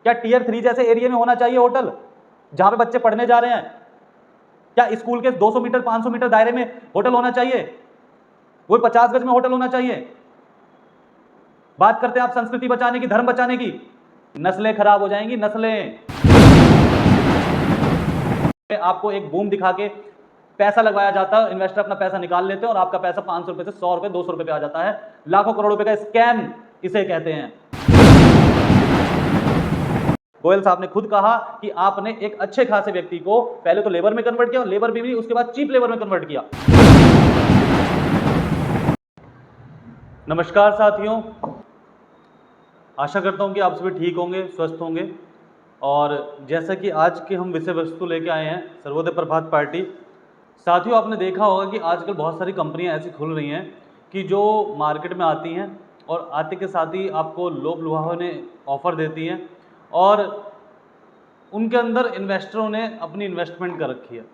क्या टियर 3 जैसे एरिया में होना चाहिए होटल जहां पे बच्चे पढ़ने जा रहे हैं? क्या स्कूल के 200 मीटर 500 मीटर दायरे में होटल होना चाहिए? कोई 50 गज में होटल होना चाहिए? बात करते हैं आप संस्कृति बचाने की, धर्म बचाने की, नस्लें खराब हो जाएंगी, नस्लें। आपको एक बूम दिखा के पैसा लगवाया जाता है, इन्वेस्टर अपना पैसा निकाल लेते हैं और आपका पैसा 500 रुपए से 100 रुपए 200 रुपए पे आ जाता है। लाखों करोड़ रुपए का स्कैम इसे कहते हैं। गोयल साहब ने खुद कहा कि आपने एक अच्छे खासे व्यक्ति को पहले तो लेबर में कन्वर्ट किया, लेबर भी उसके बाद चीप लेबर में कन्वर्ट किया। नमस्कार साथियों, आशा करता हूं कि आप सभी ठीक होंगे, स्वस्थ होंगे। और जैसा कि आज के हम विषय वस्तु लेके आए हैं, सर्वोदय प्रभात पार्टी। साथियों, आपने देखा होगा कि आजकल बहुत सारी कंपनियां ऐसी खुल रही हैं कि जो मार्केट में आती हैं और आते के साथ ही आपको लोभ लुभावने ऑफर देती हैं और उनके अंदर इन्वेस्टरों ने अपनी इन्वेस्टमेंट कर रखी है,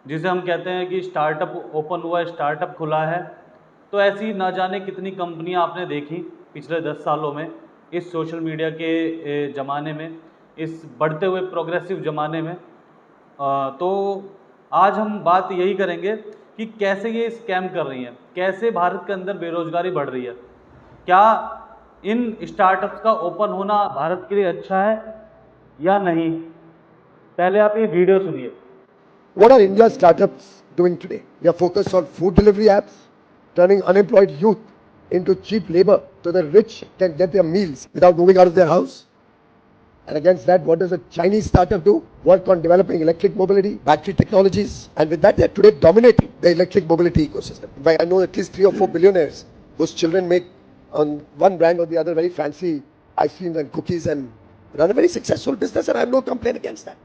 जिसे हम कहते हैं कि स्टार्टअप ओपन हुआ है, स्टार्टअप खुला है। तो ऐसी ना जाने कितनी कंपनियां आपने देखी पिछले 10 सालों में, इस सोशल मीडिया के ज़माने में, इस बढ़ते हुए प्रोग्रेसिव ज़माने में। तो आज हम बात यही करेंगे कि कैसे ये स्कैम कर रही हैं, कैसे भारत के अंदर बेरोजगारी बढ़ रही है, क्या इन स्टार्टअप्स का ओपन होना भारत के लिए अच्छा है या नहीं। पहले आप ये वीडियो सुनिए। What are India's startups doing today? They are focused on food delivery apps, turning unemployed youth into cheap labor so the rich can get their meals without moving out of their house. And against that, what does a Chinese startup do? Work on developing electric mobility, battery technologies, and with that, they are today dominating the electric mobility ecosystem. In fact, I know at least 3 or 4 billionaires whose children make on one brand or the other very fancy ice creams and cookies and run a very successful business, and I have no complaint against that.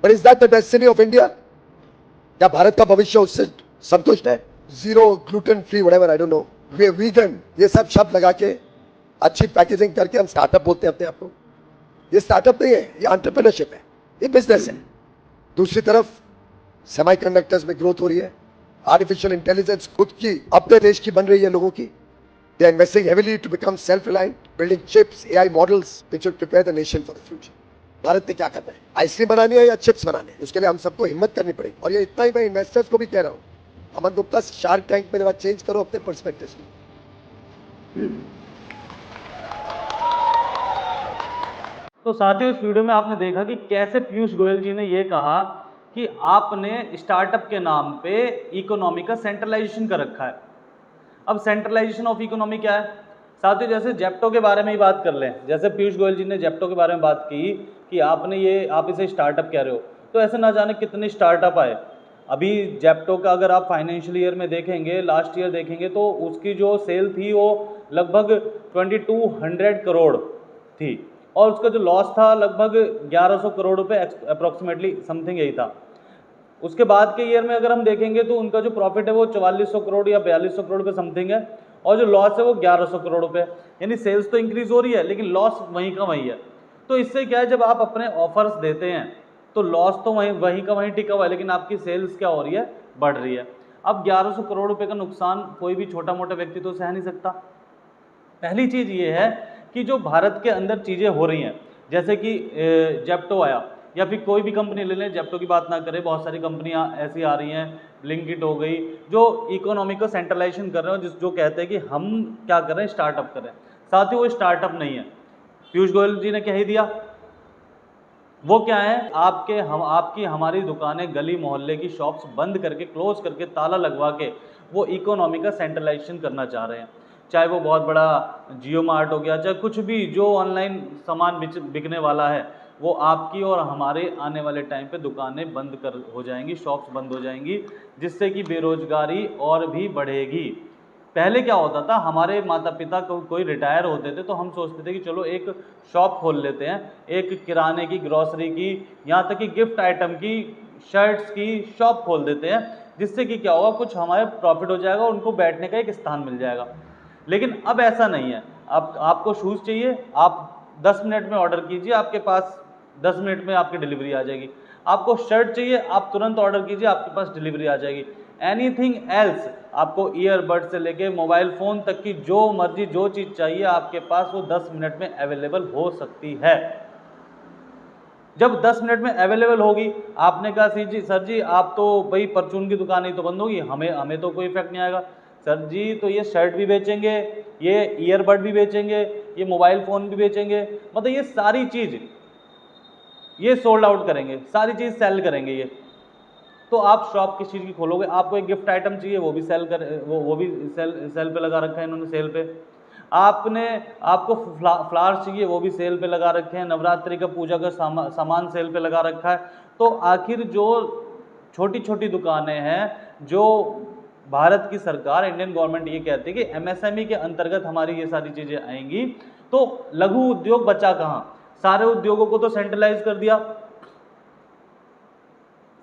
But is that the destiny of India? क्या भारत का भविष्य उससे संतुष्ट है? Zero gluten free whatever I don't know, way vegan, ये सब शब्द लगा के अच्छी पैकेजिंग करके हम स्टार्टअप बोलते हैं अपने आप को। ये स्टार्टअप नहीं है, ये एंटरप्रेन्योरशिप है, ये बिजनेस है। दूसरी तरफ सेमीकंडक्टर्स में ग्रोथ हो रही है, आर्टिफिशियल इंटेलिजेंस खुद की अपने देश की बन रही है लोगों की। They are investing heavily to become self reliant, building chips, AI models which will prepare the nation for the future. Bharat ने क्या करना है? आइसक्रीम बनानी है या चिप्स बनाने हैं? उसके लिए हम सबको हिम्मत करनी पड़ेगी। और ये इतना ही मैं इन्वेस्टर्स को भी कह रहा हूँ, अमन गुप्ता, शार्क टैंक में बात चेंज करो अपने पर्सपेक्टिव से। तो साथियों, इस वीडियो में आपने देखा कि कैसे पीयूष गोयल जी ने ये कहा कि आपने स्टार्टअप के नाम पे इकोनॉमी का सेंट्रलाइजेशन कर रखा है। अब सेंट्रलाइजेशन ऑफ इकोनॉमी क्या है साथियों? जैसे जेप्टो के बारे में ही बात कर लें, जैसे पीयूष गोयल जी ने जेप्टो के बारे में बात की कि आप इसे स्टार्टअप कह रहे हो, तो ऐसे ना जाने कितने स्टार्टअप आए। अभी जेप्टो का अगर आप फाइनेंशियल ईयर में देखेंगे, लास्ट ईयर देखेंगे, तो उसकी जो सेल थी वो लगभग 2200 करोड़ थी और उसका जो लॉस था लगभग 1100 करोड़ रुपए अप्रॉक्सीमेटली, समथिंग यही था। उसके बाद के ईयर में अगर हम देखेंगे तो उनका जो प्रॉफिट है वो 4400 करोड़ या 4200 करोड़ रुपए समथिंग है और जो लॉस है वो 1100 करोड़ रुपए। यानी सेल्स तो इंक्रीज हो रही है लेकिन लॉस वहीं का वहीं है। तो इससे क्या है, जब आप अपने ऑफर्स देते हैं तो लॉस तो वहीं का वहीं टिका हुआ है, लेकिन आपकी सेल्स क्या हो रही है? बढ़ रही है। अब 1100 करोड़ रुपए का नुकसान कोई भी छोटा मोटा व्यक्ति तो सह नहीं सकता। पहली चीज ये है कि जो भारत के अंदर चीजें हो रही हैं, जैसे कि जेप्टो आया या फिर कोई भी कंपनी ले लें, जेप्टो की बात ना करें, बहुत सारी कंपनियां ऐसी आ रही हैं, ब्लिंकिट हो गई, जो इकोनॉमी को सेंट्रलाइजेशन कर रहे हैं, जो कहते हैं कि हम क्या कर रहे हैं, स्टार्टअप कर रहे हैं। साथ ही वो स्टार्टअप नहीं है। पीयूष गोयल जी ने कह ही दिया। वो क्या है, आपकी हमारी दुकानें, गली मोहल्ले की शॉप्स बंद करके, क्लोज करके, ताला लगवा के वो इकोनॉमी का सेंट्रलाइजेशन करना चाह रहे हैं। चाहे वो बहुत बड़ा जियो मार्ट हो गया, चाहे कुछ भी जो ऑनलाइन सामान बिकने वाला है, वो आपकी और हमारे आने वाले टाइम पे दुकानें बंद हो जाएंगी, शॉप्स बंद हो जाएंगी, जिससे कि बेरोजगारी और भी बढ़ेगी। पहले क्या होता था, हमारे माता पिता कोई रिटायर होते थे तो हम सोचते थे कि चलो एक शॉप खोल लेते हैं, एक किराने की, ग्रॉसरी की, यहाँ तक कि गिफ्ट आइटम की, शर्ट्स की शॉप खोल देते हैं, जिससे कि क्या होगा, कुछ हमारे प्रॉफिट हो जाएगा, उनको बैठने का एक स्थान मिल जाएगा। लेकिन अब ऐसा नहीं है। आपको शूज़ चाहिए, आप 10 मिनट में ऑर्डर कीजिए, आपके पास 10 मिनट में आपकी डिलीवरी आ जाएगी। आपको शर्ट चाहिए, आप तुरंत ऑर्डर कीजिए, आपके पास डिलीवरी आ जाएगी। एनीथिंग एल्स, आपको ईयरबड से लेके मोबाइल फ़ोन तक की जो मर्जी जो चीज़ चाहिए आपके पास वो 10 मिनट में अवेलेबल हो सकती है। जब 10 मिनट में अवेलेबल होगी, आपने कहा सर जी आप तो भाई परचून की दुकान ही तो बंद होगी, हमें तो कोई इफेक्ट नहीं आएगा। सर जी तो ये शर्ट भी बेचेंगे, ये ईयरबड भी बेचेंगे, ये मोबाइल फ़ोन भी बेचेंगे, मतलब ये सारी चीज़ ये सोल्ड आउट करेंगे, सारी चीज़ सेल करेंगे ये। तो आप शॉप किस चीज़ की खोलोगे? आपको एक गिफ्ट आइटम चाहिए, वो भी वो भी सेल पे लगा रखा है इन्होंने, सेल पे। आपको फ्लावर्स चाहिए, वो भी सेल पे लगा रखे हैं। नवरात्रि का पूजा का सामान सेल पे लगा रखा है। तो आखिर जो छोटी छोटी दुकानें हैं, जो भारत की सरकार, इंडियन गवर्नमेंट ये कहती है कि एमएसएमई के अंतर्गत हमारी ये सारी चीज़ें आएंगी, तो लघु उद्योग बचा कहाँ? सारे उद्योगों को तो सेंट्रलाइज कर दिया।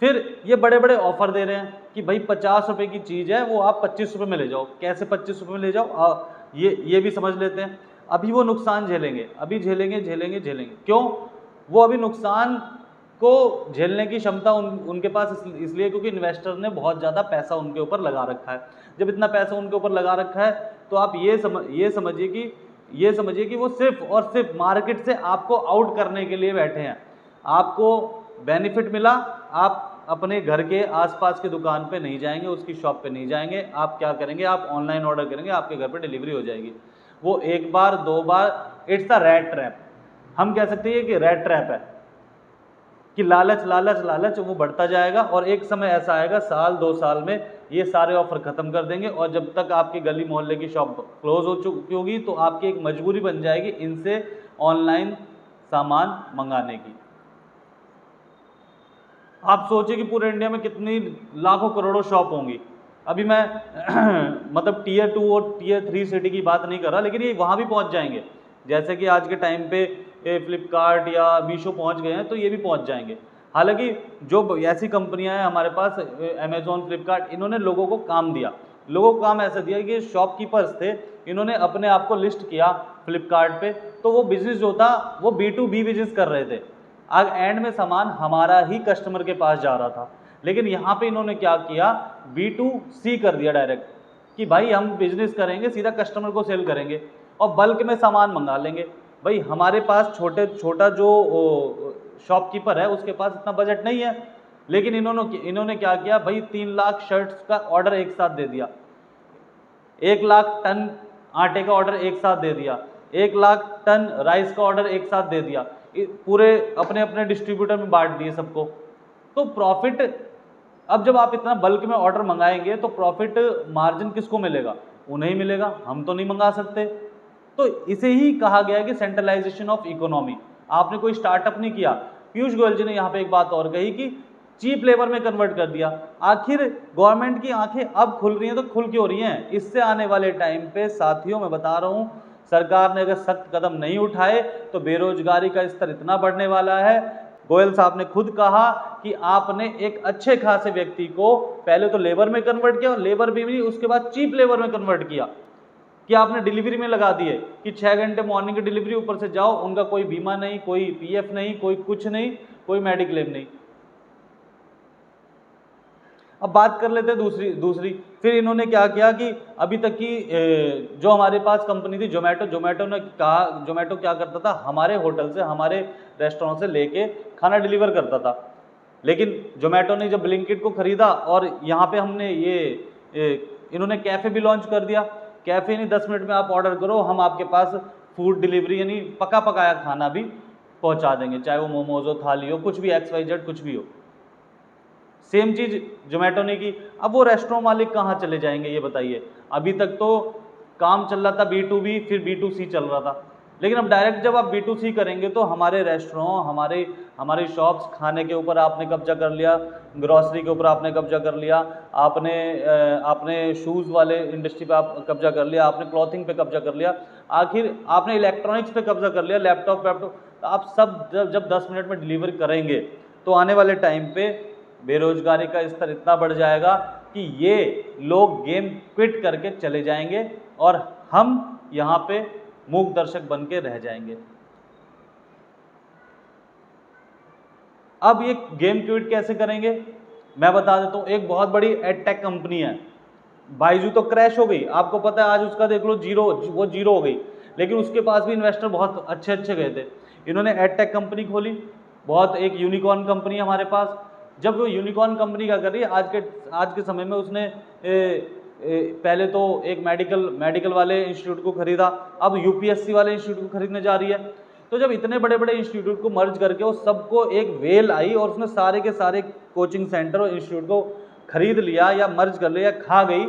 फिर ये बड़े बड़े ऑफर दे रहे हैं कि भाई 50 रुपए की चीज़ है वो आप 25 रुपए में ले जाओ। कैसे 25 रुपए में ले जाओ? ये भी समझ लेते हैं। अभी वो नुकसान झेलेंगे, अभी झेलेंगे। क्यों? वो अभी नुकसान को झेलने की क्षमता उनके पास इसलिए क्योंकि इन्वेस्टर ने बहुत ज़्यादा पैसा उनके ऊपर लगा रखा है। जब इतना पैसा उनके ऊपर लगा रखा है तो आप ये समझिए कि वो सिर्फ और सिर्फ मार्केट से आपको आउट करने के लिए बैठे हैं। आपको बेनिफिट मिला, आप अपने घर के आसपास की दुकान पे नहीं जाएंगे, उसकी शॉप पे नहीं जाएंगे, आप क्या करेंगे? आप ऑनलाइन ऑर्डर करेंगे, आपके घर पे डिलीवरी हो जाएगी। वो एक बार दो बार, इट्स अ रैट ट्रैप। हम कह सकते हैं कि रैट ट्रैप है कि लालच वो बढ़ता जाएगा और एक समय ऐसा आएगा, साल 2 साल में ये सारे ऑफर खत्म कर देंगे और जब तक आपकी गली मोहल्ले की शॉप क्लोज हो चुकी होगी तो आपकी एक मजबूरी बन जाएगी इनसे ऑनलाइन सामान मंगाने की। आप सोचिए कि पूरे इंडिया में कितनी लाखों करोड़ों शॉप होंगी। अभी मैं मतलब टियर 2 और टियर 3 सिटी की बात नहीं कर रहा, लेकिन ये वहाँ भी पहुँच जाएंगे। जैसे कि आज के टाइम पे फ्लिपकार्ट या मीशो पहुँच गए हैं, तो ये भी पहुँच जाएंगे। हालांकि जो ऐसी कंपनियां हैं हमारे पास, अमेजोन, फ्लिपकार्ट, इन्होंने लोगों को काम दिया। लोगों को काम ऐसा दिया कि शॉपकीपर्स थे, इन्होंने अपने आप को लिस्ट किया फ्लिपकार्ट पे, तो वो बिजनेस जो था वो B2B बिजनेस कर रहे थे। आज एंड में सामान हमारा ही कस्टमर के पास जा रहा था, लेकिन यहाँ पे इन्होंने क्या किया? B2C कर दिया डायरेक्ट, कि भाई हम बिजनेस करेंगे, सीधा कस्टमर को सेल करेंगे और बल्क में सामान मंगा लेंगे। भाई हमारे पास छोटा जो शॉपकीपर है उसके पास इतना बजट नहीं है, लेकिन इन्होंने क्या किया भाई? 3 लाख शर्ट्स का ऑर्डर एक साथ दे दिया, 1 लाख टन आटे का ऑर्डर एक साथ दे दिया, 1 लाख टन राइस का ऑर्डर एक साथ दे दिया, पूरे अपने अपने डिस्ट्रीब्यूटर में बांट दिए सबको। तो प्रॉफिट, अब जब आप इतना बल्क में ऑर्डर मंगाएंगे तो प्रॉफिट मार्जिन किसको मिलेगा? उन्हें ही मिलेगा, हम तो नहीं मंगा सकते। तो इसे ही कहा गया है कि सेंट्रलाइजेशन ऑफ इकोनॉमी। आपने कोई स्टार्टअप नहीं किया। पीयूष गोयल जी ने यहाँ पे एक बात और कही कि चीप लेबर में कन्वर्ट कर दिया। आखिर गवर्नमेंट की आंखें अब खुल रही हैं, तो खुल क्यों रही हैं? इससे आने वाले टाइम पे साथियों, मैं बता रहा हूँ, सरकार ने अगर सख्त कदम नहीं उठाए तो बेरोजगारी का स्तर इतना बढ़ने वाला है। गोयल साहब ने खुद कहा कि आपने एक अच्छे खासे व्यक्ति को पहले तो लेबर में कन्वर्ट किया, और लेबर भी नहीं, उसके बाद चीप लेबर में कन्वर्ट किया, कि आपने डिलीवरी में लगा दिए कि 6 घंटे मॉर्निंग की डिलीवरी, ऊपर से जाओ, उनका कोई बीमा नहीं, कोई पीएफ नहीं, कोई कुछ नहीं, कोई मेडिक्लेम नहीं। अब बात कर लेते हैं दूसरी। फिर इन्होंने क्या किया कि अभी तक की जो हमारे पास कंपनी थी जोमेटो ने कहा, जोमेटो क्या करता था? हमारे होटल से, हमारे रेस्टोरेंट से लेके खाना डिलीवर करता था। लेकिन जोमेटो ने जब ब्लिंकिट को खरीदा और यहाँ पे हमने इन्होंने कैफ़े भी लॉन्च कर दिया। कैफ़े नहीं, 10 मिनट में आप ऑर्डर करो, हम आपके पास फूड डिलीवरी यानी पका पकाया खाना भी पहुँचा देंगे, चाहे वो मोमोज हो, थाली हो, कुछ भी, XYZ कुछ भी हो। सेम चीज़ जोमेटो ने की। अब वो रेस्टोरेंट मालिक कहाँ चले जाएंगे ये बताइए? अभी तक तो काम चल रहा था B2B, फिर B2C चल रहा था, लेकिन अब डायरेक्ट जब आप B2C करेंगे तो हमारे रेस्टोरेंट, हमारी शॉप्स, खाने के ऊपर आपने कब्जा कर लिया, ग्रॉसरी के ऊपर आपने कब्जा कर लिया, आपने शूज़ वाले इंडस्ट्री पे आप कब्जा कर लिया, आपने क्लॉथिंग पे कब्जा कर लिया, आखिर आपने इलेक्ट्रॉनिक्स पे कब्जा कर लिया, लैपटॉप। तो आप सब जब 10 मिनट में डिलीवर करेंगे तो आने वाले टाइम पे बेरोजगारी का स्तर इतना बढ़ जाएगा कि ये लोग गेम क्विट करके चले जाएंगे और हम यहाँ पे मूक दर्शक बन के रह जाएंगे। अब ये गेम क्विट कैसे करेंगे? मैं बता देता हूँ, एक बहुत बड़ी एडटेक कंपनी है, बाइजू तो क्रैश हो गई, आपको पता है, आज उसका देख लो जीरो, वो जीरो हो गई, लेकिन उसके पास भी इन्वेस्टर बहुत अच्छे अच्छे गए थे। इन्होंने एडटेक कंपनी खोली, बहुत एक यूनिकॉर्न कंपनी है हमारे पास। जब वो यूनिकॉर्न कंपनी क्या कर रही है आज के समय में, उसने पहले तो एक मेडिकल वाले इंस्टीट्यूट को खरीदा, अब यूपीएससी वाले इंस्टीट्यूट को खरीदने जा रही है। तो जब इतने बड़े बड़े इंस्टीट्यूट को मर्ज करके वो सबको एक वेल आई और उसने सारे के सारे कोचिंग सेंटर और इंस्टीट्यूट को खरीद लिया या मर्ज कर लिया, खा गई,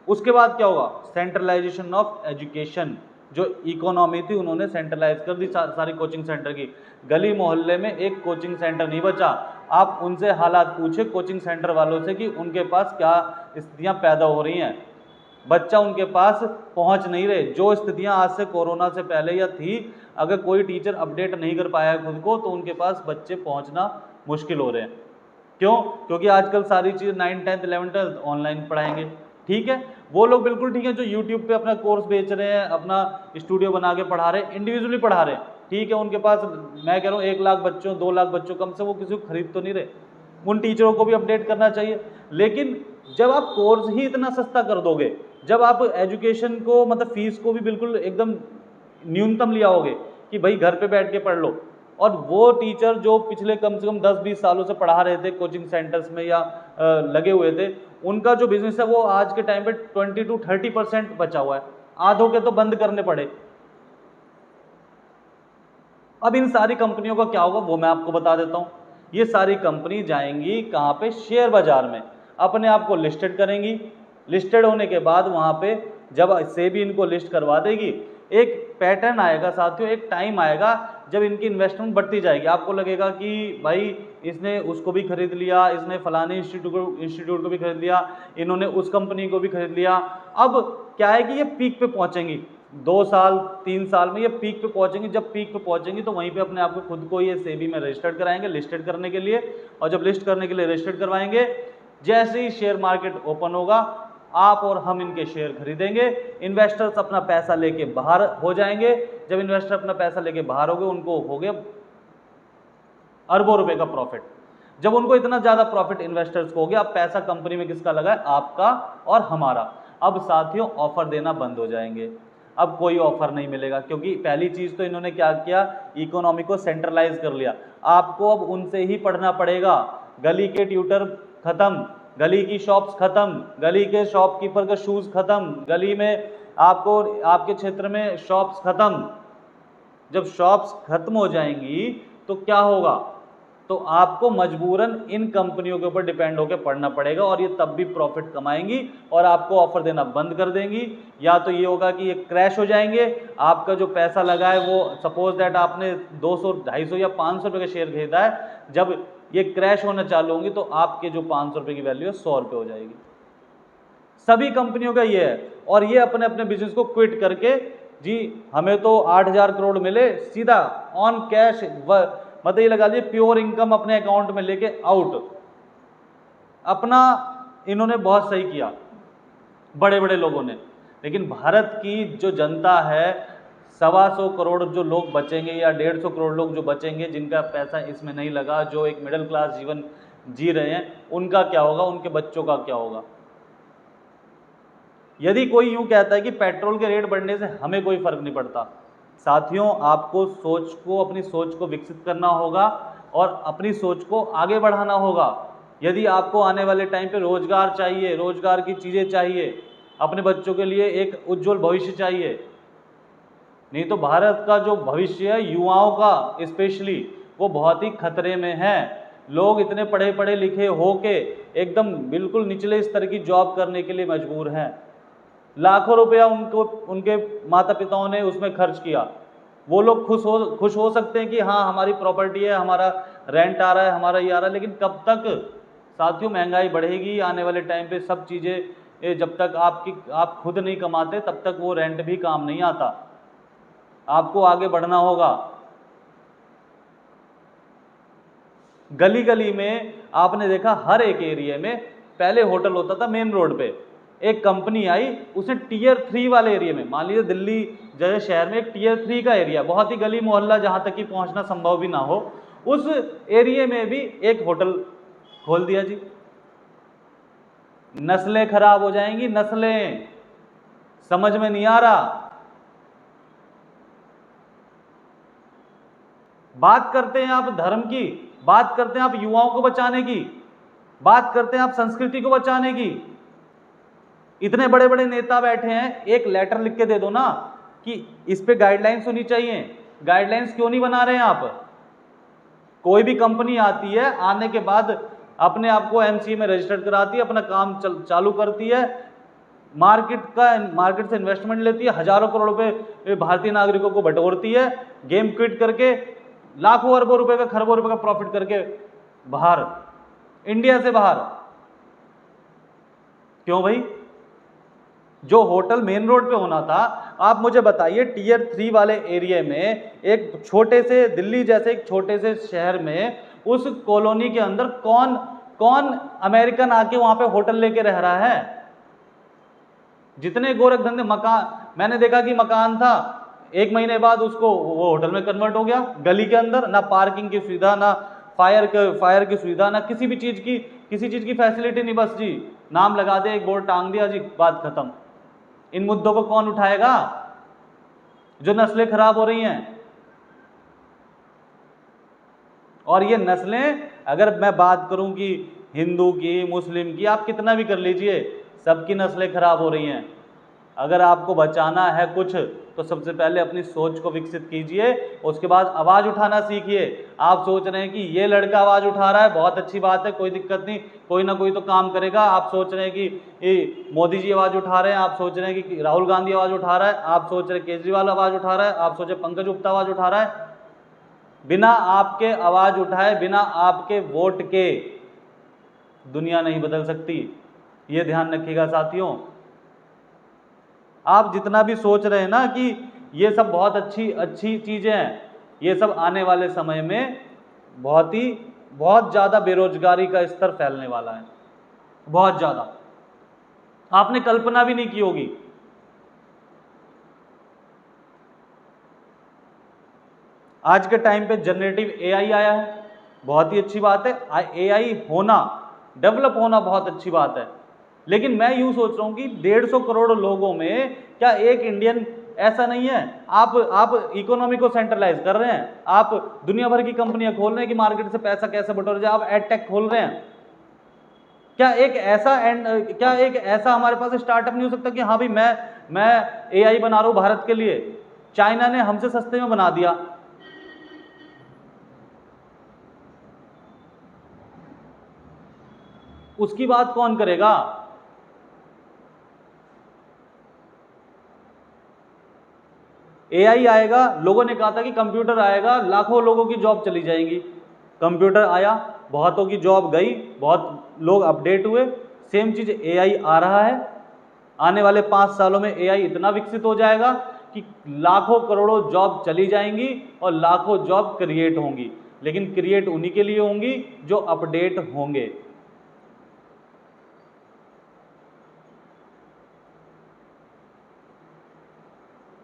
उसके बाद क्या होगा, सेंट्रलाइजेशन ऑफ एजुकेशन, जो इकोनॉमी थी उन्होंने सेंट्रलाइज कर दी सारी कोचिंग सेंटर की। गली मोहल्ले में एक कोचिंग सेंटर नहीं बचा। आप उनसे हालात पूछे कोचिंग सेंटर वालों से कि उनके पास क्या स्थितियां पैदा हो रही हैं, बच्चा उनके पास पहुंच नहीं रहे। जो स्थितियां आज से कोरोना से पहले या थी, अगर कोई टीचर अपडेट नहीं कर पाया खुद को, तो उनके पास बच्चे पहुंचना मुश्किल हो रहे हैं। क्यों? क्योंकि आजकल सारी चीज़ 9th 10th 11th 12th online पढ़ाएंगे। ठीक है, वो लोग बिल्कुल ठीक है जो यूट्यूब पे अपना कोर्स बेच रहे हैं, अपना स्टूडियो बना के पढ़ा रहे हैं, इंडिविजुअली पढ़ा रहे हैं, ठीक है, उनके पास मैं कह रहा हूँ 1 लाख बच्चों 2 लाख बच्चों कम से वो किसी को खरीद तो नहीं रहे। उन टीचरों को भी अपडेट करना चाहिए। लेकिन जब आप कोर्स ही इतना सस्ता कर दोगे, जब आप एजुकेशन को मतलब फीस को भी बिल्कुल एकदम न्यूनतम लिया होगे कि भाई घर पे बैठ के पढ़ लो, और वो टीचर जो पिछले कम से कम 10-20 सालों से पढ़ा रहे थे कोचिंग सेंटर्स में या लगे हुए थे, उनका जो बिजनेस है वो आज के टाइम पे 20 to 30% बचा हुआ है, आधों के तो बंद करने पड़े। अब इन सारी कंपनियों का क्या होगा वो मैं आपको बता देता हूं। ये सारी कंपनी जाएंगी कहां पे, शेयर बाजार में, अपने आप को लिस्टेड करेंगी। लिस्टेड होने के बाद वहां पे जब सेबी इनको लिस्ट करवा देगी, एक पैटर्न आएगा साथियों, एक टाइम आएगा जब इनकी इन्वेस्टमेंट बढ़ती जाएगी। आपको लगेगा कि भाई इसने उसको भी खरीद लिया, इसने फलाने इंस्टीट्यूट को भी खरीद लिया, इन्होंने उस कंपनी को भी खरीद लिया। अब क्या है कि ये पीक पे पहुंचेंगी, 2 साल 3 साल में ये पीक पे पहुंचेंगी। जब पीक पे पहुंचेंगी तो वहीं पे अपने आप को खुद को ये सेबी में रजिस्टर्ड कराएंगे लिस्टेड करने के लिए, और जब लिस्ट करने के लिए रजिस्टर्ड करवाएंगे, जैसे ही शेयर मार्केट ओपन होगा, आप और हम इनके शेयर खरीदेंगे, इन्वेस्टर्स अपना पैसा लेके बाहर हो जाएंगे। जब इन्वेस्टर अपना पैसा लेके बाहर हो गए, उनको हो गया अरबों रुपए का प्रॉफिट। जब उनको इतना ज्यादा प्रॉफिट इन्वेस्टर्स को हो गया, अब पैसा कंपनी में किसका लगा है, आपका और हमारा। अब साथियों ऑफर देना बंद हो जाएंगे, अब कोई ऑफर नहीं मिलेगा, क्योंकि पहली चीज तो इन्होंने क्या किया, इकोनॉमी को सेंट्रलाइज कर लिया। आपको अब उनसे ही पढ़ना पड़ेगा। गली के ट्यूटर खत्म, गली की शॉप्स खत्म, गली के शॉपकीपर का शूज खत्म, गली में आपको आपके क्षेत्र में शॉप्स खत्म। जब शॉप्स खत्म हो जाएंगी तो क्या होगा, तो आपको मजबूरन इन कंपनियों के ऊपर डिपेंड होकर पढ़ना पड़ेगा, और ये तब भी प्रॉफिट कमाएंगी और आपको ऑफर देना बंद कर देंगी। या तो ये होगा कि ये क्रैश हो जाएंगे, आपका जो पैसा लगा है वो, सपोज दैट आपने 200 250 या 500 रुपये का शेयर खरीदा है, जब ये क्रैश होना चालू होंगी तो आपके जो 500 रुपये की वैल्यू है 100 रुपये हो जाएगी। सभी कंपनियों का ये है, और ये अपने अपने बिजनेस को क्विट करके, जी हमें तो 8,000 करोड़ मिले सीधा ऑन कैश, मतलब ये लगा लीजिए प्योर इनकम अपने अकाउंट में लेके आउट। अपना इन्होंने बहुत सही किया बड़े बड़े लोगों ने, लेकिन भारत की जो जनता है, 125 करोड़ जो लोग बचेंगे या 150 करोड़ लोग जो बचेंगे, जिनका पैसा इसमें नहीं लगा, जो एक मिडिल क्लास जीवन जी रहे हैं, उनका क्या होगा, उनके बच्चों का क्या होगा। यदि कोई यूं कहता है कि पेट्रोल के रेट बढ़ने से हमें कोई फर्क नहीं पड़ता, साथियों आपको सोच को, अपनी सोच को विकसित करना होगा और अपनी सोच को आगे बढ़ाना होगा। यदि आपको आने वाले टाइम पे रोजगार चाहिए, रोजगार की चीज़ें चाहिए, अपने बच्चों के लिए एक उज्जवल भविष्य चाहिए, नहीं तो भारत का जो भविष्य है युवाओं का स्पेशली, वो बहुत ही खतरे में है। लोग इतने पढ़े पढ़े लिखे होके एकदम बिल्कुल निचले स्तर की जॉब करने के लिए मजबूर हैं। लाखों रुपया उनको उनके माता पिताओं ने उसमें खर्च किया। वो लोग खुश हो सकते हैं कि हाँ हमारी प्रॉपर्टी है, हमारा रेंट आ रहा है, हमारा ये आ रहा है, लेकिन कब तक साथियों महंगाई बढ़ेगी आने वाले टाइम पे। सब चीज़ें जब तक आप खुद नहीं कमाते तब तक वो रेंट भी काम नहीं आता। आपको आगे बढ़ना होगा। गली गली में आपने देखा हर एक एरिया में पहले होटल होता था मेन रोड पे, एक कंपनी आई उसने टियर 3 वाले एरिया में, मान लीजिए दिल्ली जैसे शहर में एक टियर 3 का एरिया, बहुत ही गली मोहल्ला जहां तक कि पहुंचना संभव भी ना हो, उस एरिया में भी एक होटल खोल दिया जी। नस्लें खराब हो जाएंगी, नस्लें। समझ में नहीं आ रहा। बात करते हैं आप धर्म की, बात करते हैं आप युवाओं को बचाने की, बात करते हैं आप संस्कृति को बचाने की। इतने बड़े बड़े नेता बैठे हैं, एक लेटर लिख के दे दो ना कि इस पे गाइडलाइंस होनी चाहिए। गाइडलाइंस क्यों नहीं बना रहे हैं आप? कोई भी कंपनी आती है, आने के बाद अपने आप को एमसीए में रजिस्टर्ड कराती है, अपना काम चालू करती है, मार्केट से इन्वेस्टमेंट लेती है, हजारों करोड़ रुपए भारतीय नागरिकों को बटोरती है, गेम क्विट करके लाखों अरबों रुपए का, खरबों रुपए का प्रॉफिट करके बाहर, इंडिया से बाहर। क्यों भाई? जो होटल मेन रोड पे होना था, आप मुझे बताइए टियर 3 वाले एरिया में, एक छोटे से दिल्ली जैसे एक छोटे से शहर में, उस कॉलोनी के अंदर कौन कौन अमेरिकन आके वहां पे होटल लेके रह रहा है? जितने गोरख धंधे मकान, मैंने देखा कि मकान था, 1 महीने बाद उसको वो होटल में कन्वर्ट हो गया। गली के अंदर ना पार्किंग की सुविधा, ना फायर की सुविधा, ना किसी भी चीज की, किसी चीज की फैसिलिटी नहीं। बस जी नाम लगा दे, एक बोर्ड टांग दिया जी, बात खत्म। इन मुद्दों को कौन उठाएगा? जो नस्लें खराब हो रही हैं। और ये नस्लें, अगर मैं बात करूं कि हिंदू की, मुस्लिम की, आप कितना भी कर लीजिए, सबकी नस्लें खराब हो रही हैं। अगर आपको बचाना है कुछ, तो सबसे पहले अपनी सोच को विकसित कीजिए, उसके बाद आवाज उठाना सीखिए। आप सोच रहे हैं कि ये लड़का आवाज उठा रहा है, बहुत अच्छी बात है, कोई दिक्कत नहीं, कोई ना कोई तो काम करेगा। आप सोच रहे हैं कि मोदी जी आवाज उठा रहे हैं, आप सोच रहे हैं कि राहुल गांधी आवाज उठा रहा है, आप सोच रहे हैं केजरीवाल आवाज उठा रहा है, आप सोच रहे पंकज गुप्ता आवाज उठा रहा है। बिना आपके आवाज उठाए, बिना आपके वोट के दुनिया नहीं बदल सकती। ये ध्यान रखिएगा साथियों। आप जितना भी सोच रहे हैं ना कि ये सब बहुत अच्छी अच्छी चीजें हैं, ये सब आने वाले समय में बहुत ज्यादा बेरोजगारी का स्तर फैलने वाला है, बहुत ज्यादा। आपने कल्पना भी नहीं की होगी। आज के टाइम पे जनरेटिव एआई आया है, बहुत ही अच्छी बात है। एआई होना, डेवलप होना बहुत अच्छी बात है। लेकिन मैं यूं सोच रहा हूं कि 150 करोड़ लोगों में क्या एक इंडियन ऐसा नहीं है? आप इकोनॉमी को सेंट्रलाइज कर रहे हैं, आप दुनिया भर की कंपनियां खोल रहे हैं कि मार्केट से पैसा कैसे बटोरा जाए, आप एडटेक खोल रहे हैं। क्या एक ऐसा हमारे पास स्टार्टअप नहीं हो सकता कि हाँ भाई मैं एआई बना रहा हूं भारत के लिए? चाइना ने हमसे सस्ते में बना दिया, उसकी बात कौन करेगा? एआई आएगा, लोगों ने कहा था कि कंप्यूटर आएगा, लाखों लोगों की जॉब चली जाएगी। कंप्यूटर आया, बहुतों की जॉब गई, बहुत लोग अपडेट हुए। सेम चीज एआई आ रहा है। आने वाले 5 सालों में एआई इतना विकसित हो जाएगा कि लाखों करोड़ों जॉब चली जाएंगी और लाखों जॉब क्रिएट होंगी। लेकिन क्रिएट उन्हीं के लिए होंगी जो अपडेट होंगे।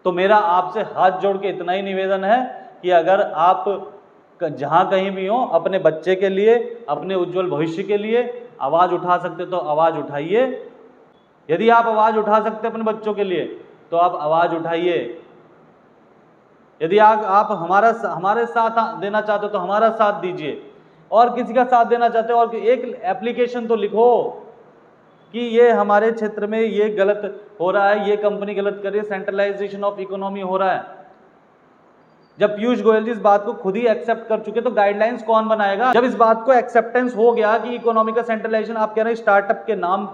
तो मेरा आपसे हाथ जोड़ के इतना ही निवेदन है कि अगर आप जहां कहीं भी हो, अपने बच्चे के लिए, अपने उज्जवल भविष्य के लिए आवाज उठा सकते तो आवाज उठाइए। यदि आप आवाज उठा सकते अपने बच्चों के लिए तो आप आवाज उठाइए। यदि आप हमारे साथ देना चाहते हो तो हमारा साथ दीजिए, और किसी का साथ देना चाहते हो और एक एप्लीकेशन तो लिखो कि ये हमारे क्षेत्र में ये गलत हो रहा है, ये कंपनी गलत कर रही है, सेंट्रलाइजेशन ऑफ इकोनॉमी हो रहा है। जब पीयूष गोयल जी इस बात को खुद ही एक्सेप्ट कर चुके तो गाइडलाइंस कौन बनाएगा? जब इस बात को एक्सेप्टेंस हो गया कि इकोनॉमी का सेंट्रलाइजेशन, आप कह रहे हैं स्टार्टअप के नाम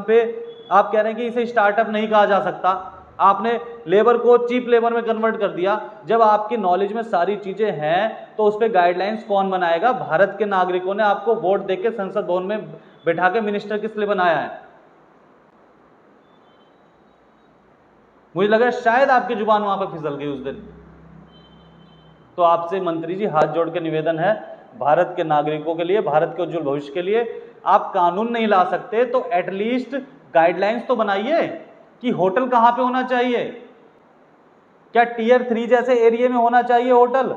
पे आप कह रहे हैं कि इसे स्टार्टअप नहीं कहा जा सकता, आपने लेबर को चीप लेबर में कन्वर्ट कर दिया। जब आपकी नॉलेज में सारी चीजें हैं तो उस पर गाइडलाइंस कौन बनाएगा? भारत के नागरिकों ने आपको वोट देके संसद भवन में बैठा के मिनिस्टर किस लिए बनाया है? मुझे लगा शायद आपकी जुबान वहां पर फिसल गई उस दिन। तो आपसे मंत्री जी हाथ जोड़ के निवेदन है, भारत के नागरिकों के लिए, भारत के उज्जवल भविष्य के लिए आप कानून नहीं ला सकते तो एटलीस्ट गाइडलाइंस तो बनाइए कि होटल कहां पे होना चाहिए। क्या टियर 3 जैसे एरिया में होना चाहिए होटल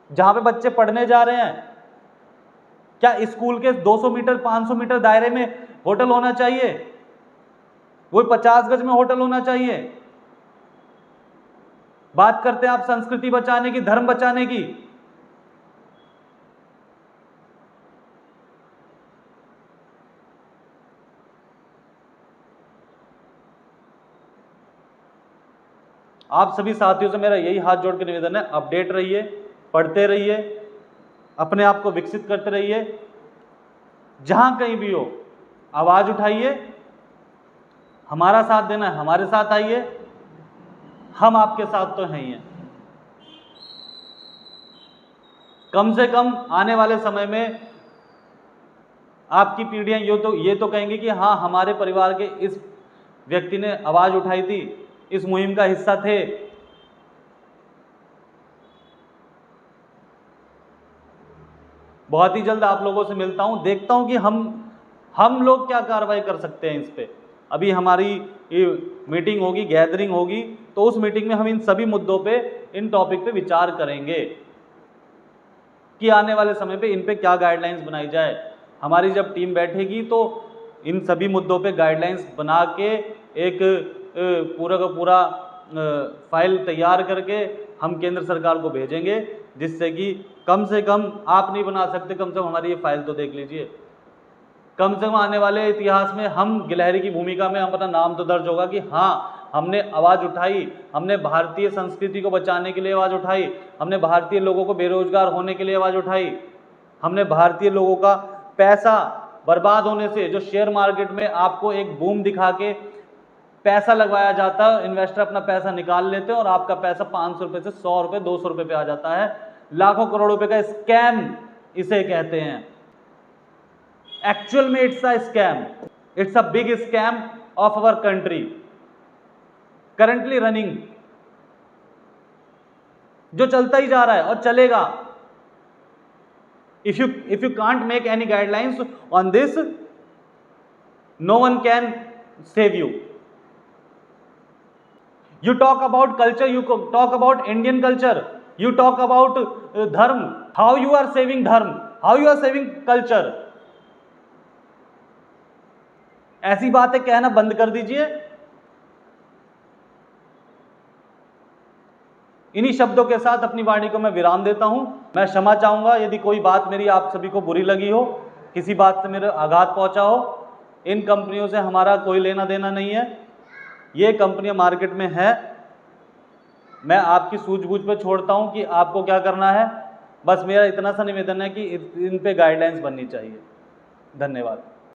जहां पे बच्चे पढ़ने जा रहे हैं? क्या स्कूल के 200 मीटर 500 मीटर दायरे में होटल होना चाहिए? वो 50 गज में होटल होना चाहिए? बात करते हैं आप संस्कृति बचाने की, धर्म बचाने की। आप सभी साथियों से मेरा यही हाथ जोड़ के निवेदन है, अपडेट रहिए, पढ़ते रहिए, अपने आप को विकसित करते रहिए। जहां कहीं भी हो आवाज उठाइए, हमारा साथ देना है हमारे साथ आइए, हम आपके साथ तो हैं ही हैं। कम से कम आने वाले समय में आपकी पीढ़ियां ये तो कहेंगी कि हाँ, हमारे परिवार के इस व्यक्ति ने आवाज उठाई थी, इस मुहिम का हिस्सा थे। बहुत ही जल्द आप लोगों से मिलता हूं, देखता हूं कि हम लोग क्या कार्रवाई कर सकते हैं इस पे। अभी हमारी मीटिंग होगी, गैदरिंग होगी, तो उस मीटिंग में हम इन सभी मुद्दों पे, इन टॉपिक पे विचार करेंगे कि आने वाले समय पे इन पे क्या गाइडलाइंस बनाई जाए। हमारी जब टीम बैठेगी तो इन सभी मुद्दों पे गाइडलाइंस बना के एक पूरा का पूरा फाइल तैयार करके हम केंद्र सरकार को भेजेंगे, जिससे कि कम से कम आप नहीं बना सकते, कम से कम हमारी ये फाइल तो देख लीजिए। कम से कम आने वाले इतिहास में हम गिलहरी की भूमिका में अपना नाम तो दर्ज होगा कि हाँ, हमने आवाज़ उठाई, हमने भारतीय संस्कृति को बचाने के लिए आवाज़ उठाई, हमने भारतीय लोगों को बेरोजगार होने के लिए आवाज़ उठाई, हमने भारतीय लोगों का पैसा बर्बाद होने से, जो शेयर मार्केट में आपको एक बूम दिखा के पैसा लगवाया जाता है, इन्वेस्टर अपना पैसा निकाल लेते हैं और आपका पैसा 500 रुपये से 100 रुपये 200 रुपये पे आ जाता है। लाखों करोड़ रुपए का स्कैम इसे कहते हैं। एक्चुअल में it's a scam, it's a big scam of our country currently running, जो चलता ही जा रहा है और चलेगा। if you can't make any guidelines on this, no one can save you. You talk about culture, you talk about Indian culture, you talk about dharm, how you are saving dharm, how you are saving culture. ऐसी बातें कहना बंद कर दीजिए। इन्हीं शब्दों के साथ अपनी वाणी को मैं विराम देता हूं। मैं क्षमा चाहूंगा यदि कोई बात मेरी आप सभी को बुरी लगी हो, किसी बात से मेरे आघात पहुंचा हो। इन कंपनियों से हमारा कोई लेना देना नहीं है, ये कंपनियां मार्केट में है। मैं आपकी सूझबूझ पे छोड़ता हूं कि आपको क्या करना है। बस मेरा इतना सा निवेदन है कि इन पे गाइडलाइंस बननी चाहिए। धन्यवाद।